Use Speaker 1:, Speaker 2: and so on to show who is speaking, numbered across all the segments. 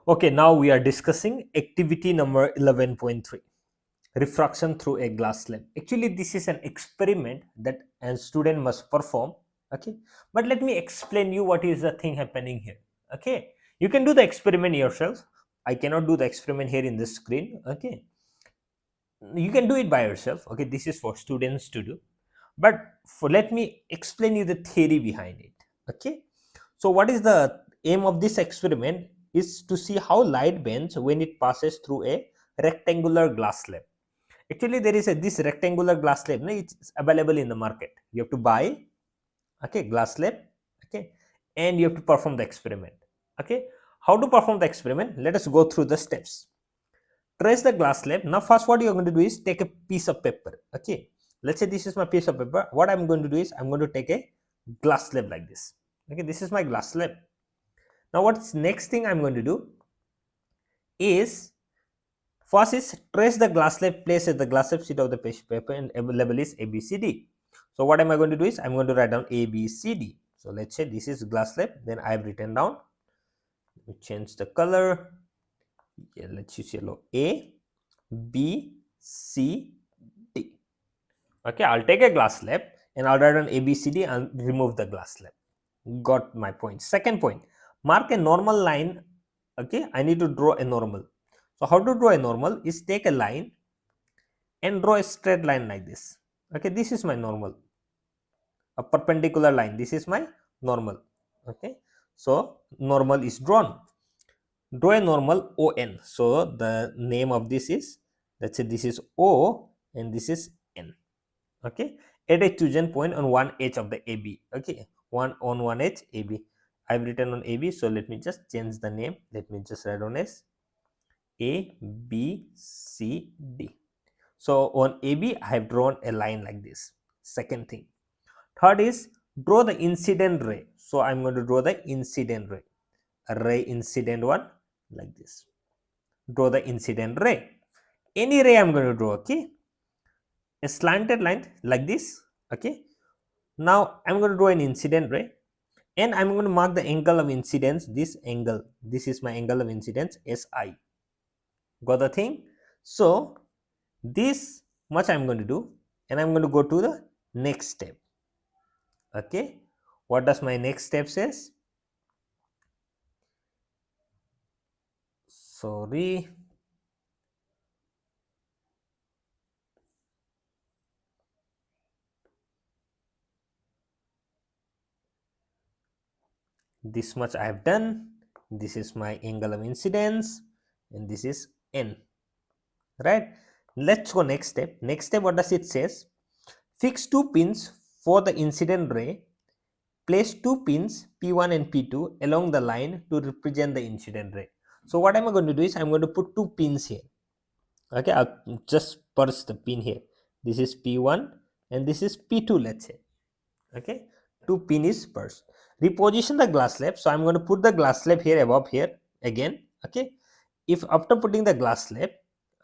Speaker 1: Okay, now we are discussing activity number 11.3, refraction through a glass slab. Actually, this is an experiment that a student must perform. Okay, but let me explain you what is the thing happening here. Okay, you can do the experiment yourself. I cannot do the experiment here in the screen. Okay, you can do it by yourself. Okay, this is for students to do, but let me explain you the theory behind it. Okay, so what is the aim of this experiment is to see how light bends when it passes through a rectangular glass slab. Actually, there is a this rectangular glass slab, no, it's available in the market. You have to buy, okay, glass slab, okay, and you have to perform the experiment. Okay, how to perform the experiment? Let us go through the steps. Trace the glass slab. Now first what you are going to do is take a piece of paper. Okay, let's say this is my piece of paper. What I'm going to do is I'm going to take a glass slab like this. Okay, this is my glass slab. Now what's next thing I'm going to do is first is trace the glass slab, place at the glass slab sheet of the paper, and label is ABCD. So what am I going to do is I'm going to write down ABCD. So let's say this is glass slab, then I've written down, let me change the color. Yeah, let's use yellow. A, B, C, D. Okay, I'll take a glass slab and I'll write down ABCD and remove the glass slab. Got my point. Second point, mark a normal line. Okay, I need to draw a normal. So how to draw a normal is take a line and draw a straight line like this. Okay, this is my normal, a perpendicular line. This is my normal. Okay, so normal is drawn. Draw a normal ON. So the name of this is, let's say this is O and this is N. Okay, at a chosen point on one edge of the AB. Okay, one edge AB. I've written on AB, so let me just change the name. Let me just write on as A B C D. So on AB I have drawn a line like this. Second thing. Third is draw the incident ray. So I'm going to draw the incident ray. A ray incident one like this. Draw the incident ray. Any ray I'm going to draw. Okay, a slanted line like this. Okay, now I'm going to draw an incident ray and I'm going to mark the angle of incidence. This angle, this is my angle of incidence, SI. Got the thing? So this much I'm going to do and I'm going to go to the next step. Okay, what does my next step says? Sorry, this much I have done. This is my angle of incidence and this is N, right? Let's go next step. Next step, what does it says? Fix two pins for the incident ray. Place two pins P1 and P2 along the line to represent the incident ray. So what am I going to do is I'm going to put two pins here. Okay, I'll just purse the pin here. This is P1 and this is P2, let's say. Okay, two pin is purse. Reposition the glass slab. So I'm going to put the glass slab here above here again. Okay, if after putting the glass slab,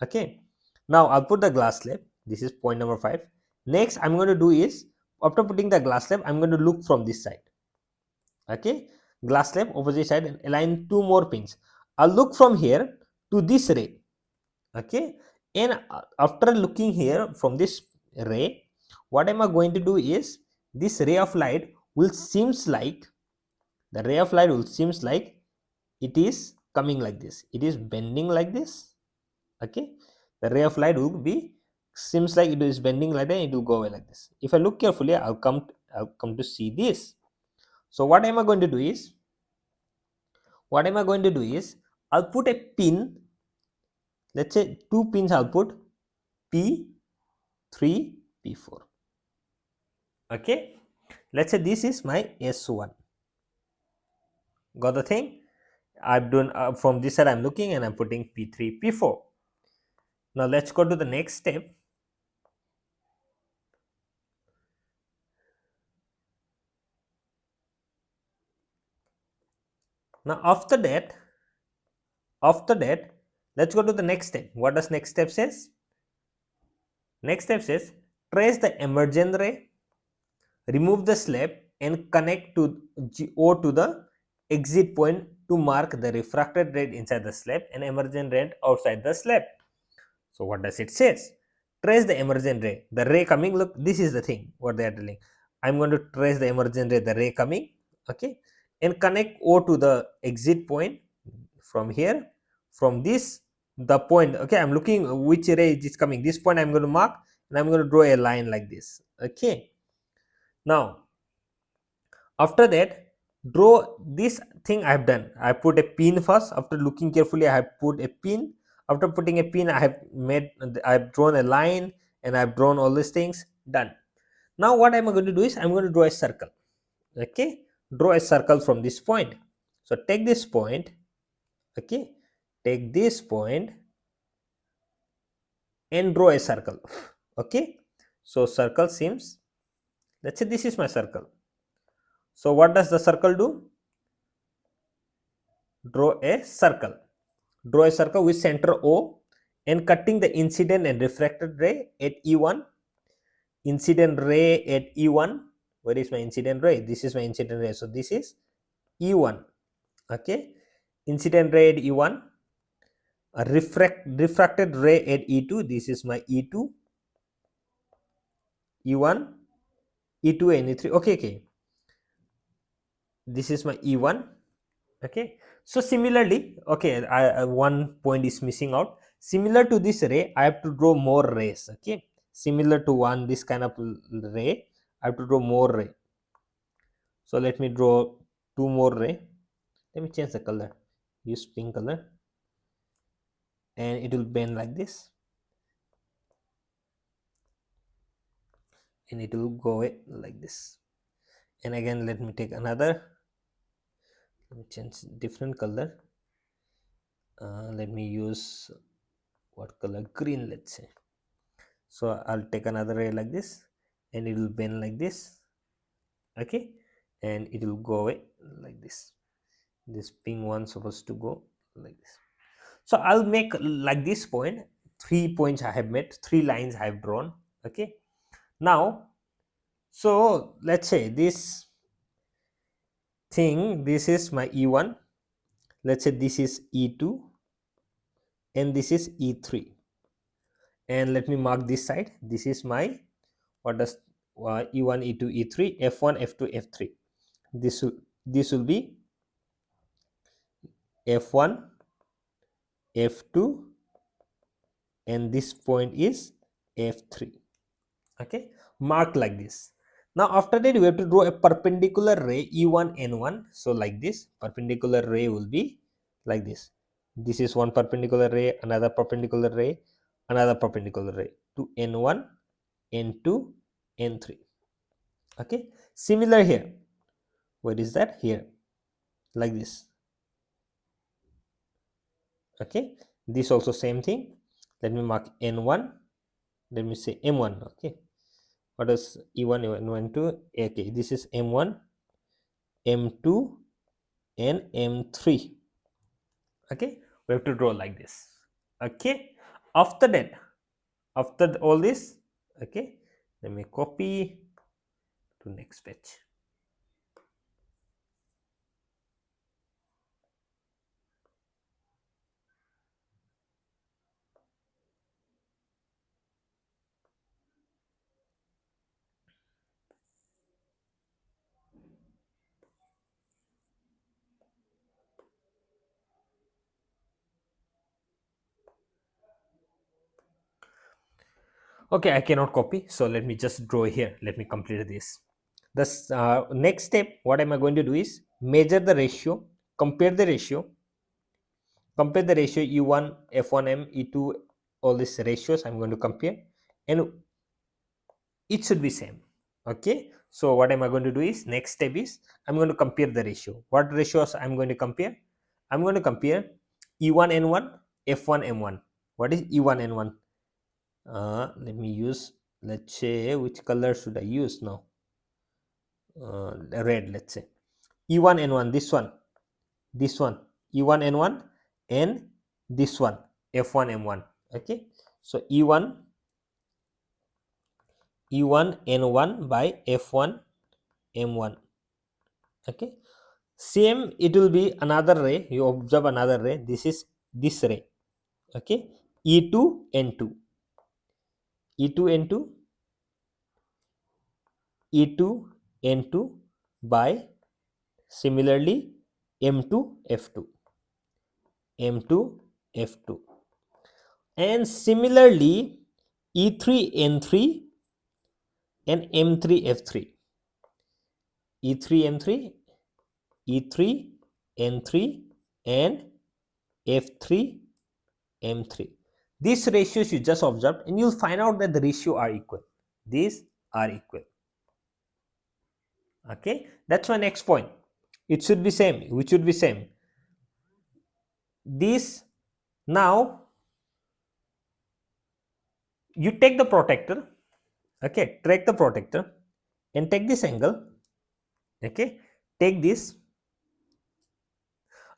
Speaker 1: okay, now I'll put the glass slab. This is point number 5. Next I'm going to do is after putting the glass slab, I'm going to look from this side. Okay, glass slab opposite side and align two more pins. I'll look from here to this ray. Okay, and after looking here from this ray, what am I going to do is this ray of light will seems like the ray of light will seems like it is coming like this, it is bending like this. Okay, the ray of light will be seems like it is bending like that, it will go away like this. If I look carefully, I'll come to see this. So what am I going to do is I'll put a pin. Let's say two pins I'll put P3, P4. Okay, let's say this is my S1. Got the thing? I've done from this side I'm looking and I'm putting P3, P4. Now let's go to the next step. Now after that, let's go to the next step. What does next step says? Next step says trace the emergent ray, remove the slab and connect to O to the exit point to mark the refracted ray inside the slab and emergent ray outside the slab. So what does it says? Trace the emergent ray. The ray coming, look, this is the thing what they are telling. I'm going to trace the emergent ray, the ray coming, okay, and connect O to the exit point from here. From this, the point, okay, I'm looking which ray is coming. This point I'm going to mark, and I'm going to draw a line like this. Okay. Now, after that, draw this thing I have done. I put a pin first. After looking carefully, I have put a pin. After putting a pin, I have drawn a line, and I have drawn all these things. Done. Now what I'm going to do is I'm going to draw a circle. Okay, draw a circle from this point. So take this point. Okay, take this point and draw a circle. Okay, so circle seems. Let's say this is my circle. So what does the circle do? Draw a circle. Draw a circle with center O and cutting the incident and refracted ray at E1. Incident ray at E1. Where is my incident ray? This is my incident ray. So this is E1. Okay. Incident ray at E1. A refracted ray at E2. This is my E2. E1, E2 and E3. Okay, okay. This is my E1. Okay. So similarly, okay, one point is missing out. Similar to this ray, I have to draw more rays. Okay, similar to one this kind of ray, I have to draw more ray. So let me draw two more ray. Let me change the color. Use pink color, and it will bend like this, and it will go away like this. And again, let me take another. Let me change different color. Let me use what color? Green, let's say. So I'll take another ray like this, and it will bend like this. Okay, and it will go away like this. This pink one supposed to go like this. So I'll make like this point. 3 points I have made, 3 lines I have drawn. Okay, now, so let's say this thing, this is my E1. Let's say this is E2 and this is E3. And let me mark this side. This is my, what does E1, E2, E3, F1, F2, F3. This will be F1, F2, and this point is F3. Okay, mark like this. Now after that, we have to draw a perpendicular ray E1 N1. So like this, perpendicular ray will be like this. This is one perpendicular ray, another perpendicular ray, another perpendicular ray to N1, N2, N3. Okay, similar here. Where is that? Here, like this. Okay, this also same thing. Let me mark N1. Let me say M1. Okay, what is E1, M1, 2? Okay, this is M1, M2, and M3. Okay, we have to draw like this. Okay, after that, after all this, okay, let me copy to next page. Okay, I cannot copy, so let me just draw here. Let me complete this. The next step, what am I going to do is measure the ratio, compare the ratio, E1, F1M, E2, all these ratios I'm going to compare, and it should be same. Okay, so what am I going to do is next step is I'm going to compare the ratio. What ratios I'm going to compare? I'm going to compare E1 N1, F1 M1. What is E1 N1? Let me use, let's say, which color should I use now? Red, let's say. E1 N1, this one, E1 N1, and this one, F1 M1. Okay, so E1 N1 by F1 M1. Okay, Same, it will be another ray. You observe another ray. This is this ray. Okay, E2 N2, E2 N2, E2 N2 by similarly M2 F2, M2 F2, and similarly E3 N3 and M3 F3, E3 M3, E3 N3 and F3 M3. These ratios you just observed, and you'll find out that the ratio are equal. These are equal. Okay, that's my next point. It should be same. Which should be same? This now you take the protector. Okay, take the protector and take this angle. Okay, take this.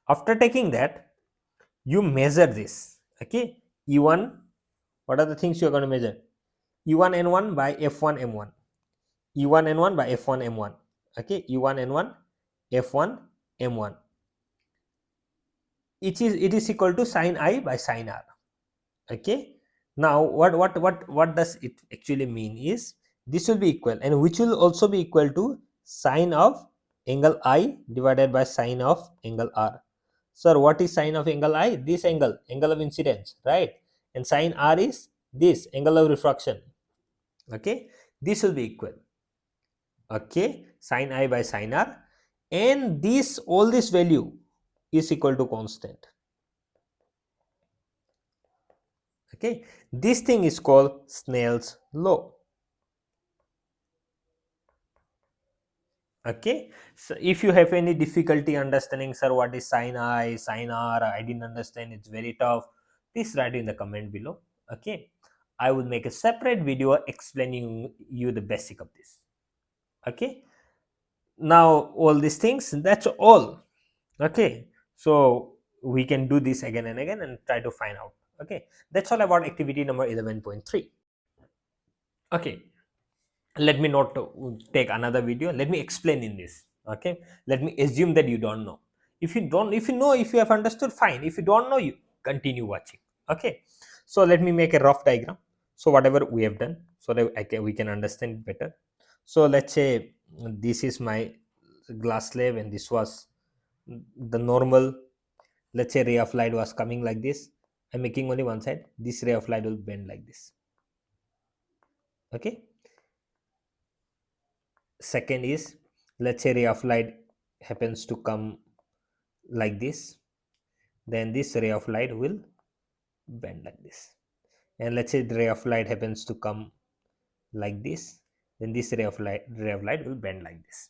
Speaker 1: After taking that, you measure this. Okay, E1. What are the things you are going to measure? E1 N1 by F1 M1. E1 N1 by F1 M1. Okay, E1 N1 F1 M1. It is equal to sine I by sine R. Okay, now what does it actually mean is this will be equal, and which will also be equal to sine of angle I divided by sine of angle R. Sir, what is sine of angle I? This angle of incidence, right? And sine R is this angle of refraction. Okay, this will be equal. Okay, sine I by sine R, and this all this value is equal to constant. Okay, this thing is called Snell's law. Okay, so if you have any difficulty understanding, sir, what is sine I, sine R, I didn't understand, it's very tough, please write in the comment below. Okay, I will make a separate video explaining you the basic of this. Okay, now all these things, that's all. Okay, so we can do this again and again and try to find out. Okay, that's all about activity number 11.3. Okay, let me not take another video, let me explain in this. Okay, let me assume that you don't know. If you don't, if you know, if you have understood, fine. If you don't know, you continue watching. Okay, so let me make a rough diagram, so whatever we have done, so that we can understand it better. So let's say this is my glass slab, and this was the normal. Let's say ray of light was coming like this. I'm making only one side. This ray of light will bend like this. Okay, second is, let's say ray of light happens to come like this, then this ray of light will bend like this. And let's say the ray of light happens to come like this, then this ray of light will bend like this.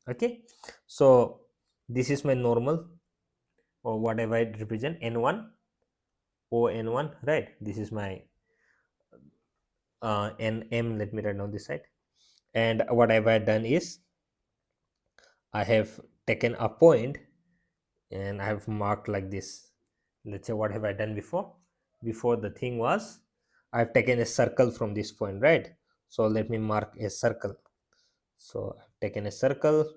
Speaker 1: Okay, so this is my normal, or whatever it represent, n1 o n1, right? This is my nm. Let me write down this side. And what have I done is I have taken a point and I have marked like this. Let's say, what have I done before? Before, the thing was I've taken a circle from this point, right? So let me mark a circle. So I've taken a circle,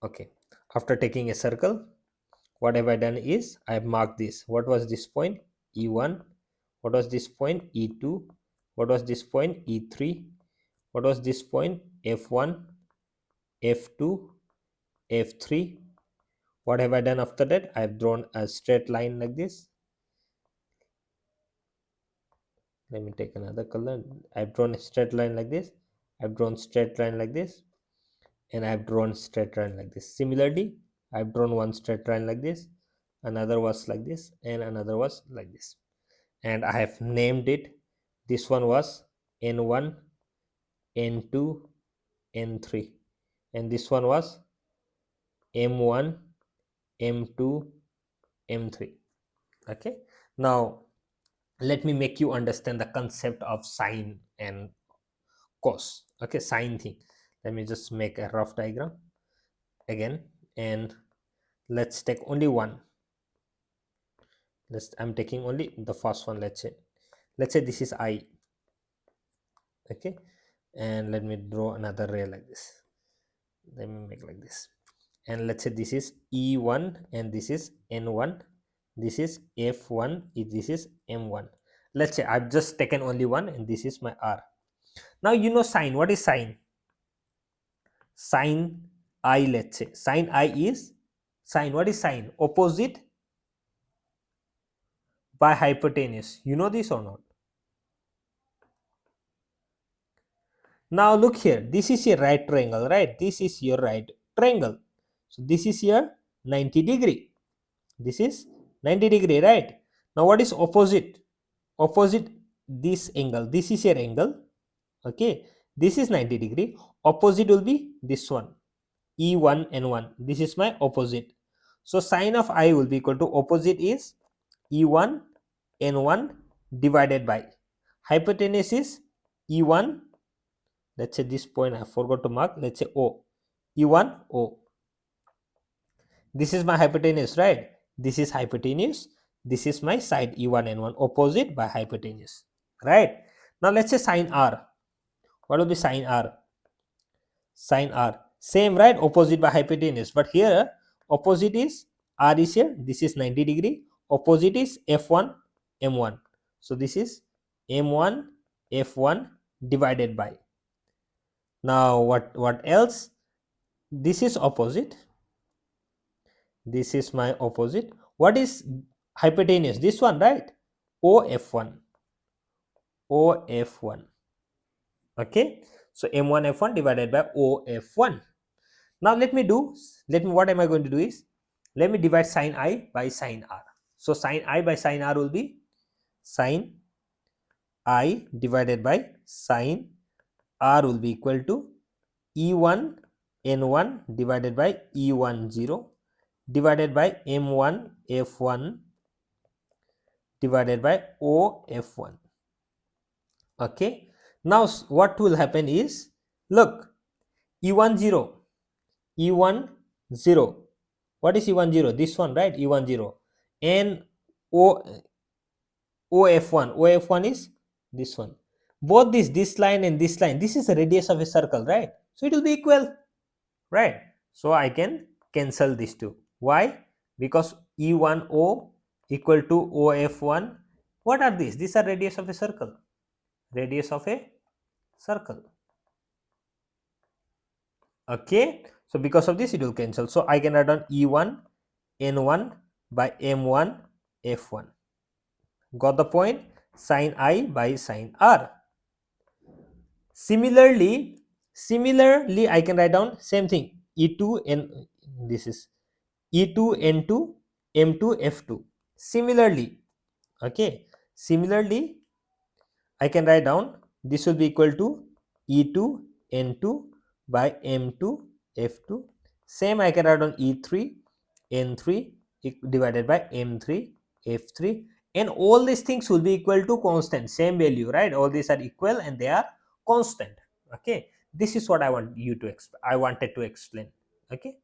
Speaker 1: okay. After taking a circle, what have I done is I've marked this. What was this point? E1. What was this point? E2. What was this point? E3. What was this point? F1, F2, F3. What have I done after that? I've drawn a straight line like this. Let me take another color. I've drawn a straight line like this. I've drawn straight line like this, and I've drawn straight line like this. Similarly, I've drawn one straight line like this, another was like this, and another was like this. And I have named it. This one was N1, N2, N3, and this one was M1, M2, M3. Okay, now let me make you understand the concept of sine and cos. Okay, sine thing. Let me just make a rough diagram again, and let's take only one. I'm taking only the first one. Let's say Let's say this is I. Okay, and let me draw another ray like this. Let me make like this, and let's say this is E1 and this is N1, this is F1, this is M1. Let's say I've just taken only one and this is my R. Now you know sine. What is sine? Sine I, let's say sine I is sine. What is sine? Opposite by hypotenuse. You know this or not? Now look here, this is a right triangle, right? This is your right triangle. So this is your 90 degree. This is 90 degree, right? Now what is opposite? Opposite this angle. This is your angle. Okay. This is 90 degree. Opposite will be this one. E1 and 1. This is my opposite. So sine of I will be equal to opposite is E1 N1 divided by hypotenuse is E1. Let's say this point I forgot to mark. Let's say O. E1 O. This is my hypotenuse, right? This is hypotenuse. This is my side E1 N1 opposite by hypotenuse, right? Now let's say sine R. What will be sine R? Sine R. Same, right? Opposite by hypotenuse. But here opposite is R is here. This is 90 degree. Opposite is F1 M1. So this is M1 F1 divided by. Now what else? This is opposite. This is my opposite. What is hypotenuse? This one, right? OF1. OF1. Okay. So M1 F1 divided by OF1. Now let me what am I going to do is, let me divide sine I by sine R. So sine I by sine R will be sine I divided by sine R will be equal to E1 N1 divided by E1 0 divided by M1 F1 divided by OF1. Okay. Now what will happen is, look, E1 0, E1 0. What is E1 0? This one, right? E1 0. And OF1. OF1 is this one. Both this line and this line, this is the radius of a circle, right? So it will be equal, right? So I can cancel these two. Why? Because E1O equal to OF1. What are these? These are radius of a circle. Radius of a circle. Okay. So because of this it will cancel. So I can write down E1 N1 by M1 F1. Got the point? Sine I by sine R. Similarly I can write down same thing. E2 N, this is E2 N2 M2 F2. Similarly, okay. Similarly, I can write down this will be equal to E2 N2 by M2 F2. Same I can write down E3 N3 divided by M3 F3, and all these things will be equal to constant, same value, right? All these are equal and they are constant. Okay, this is what I wanted to explain. Okay.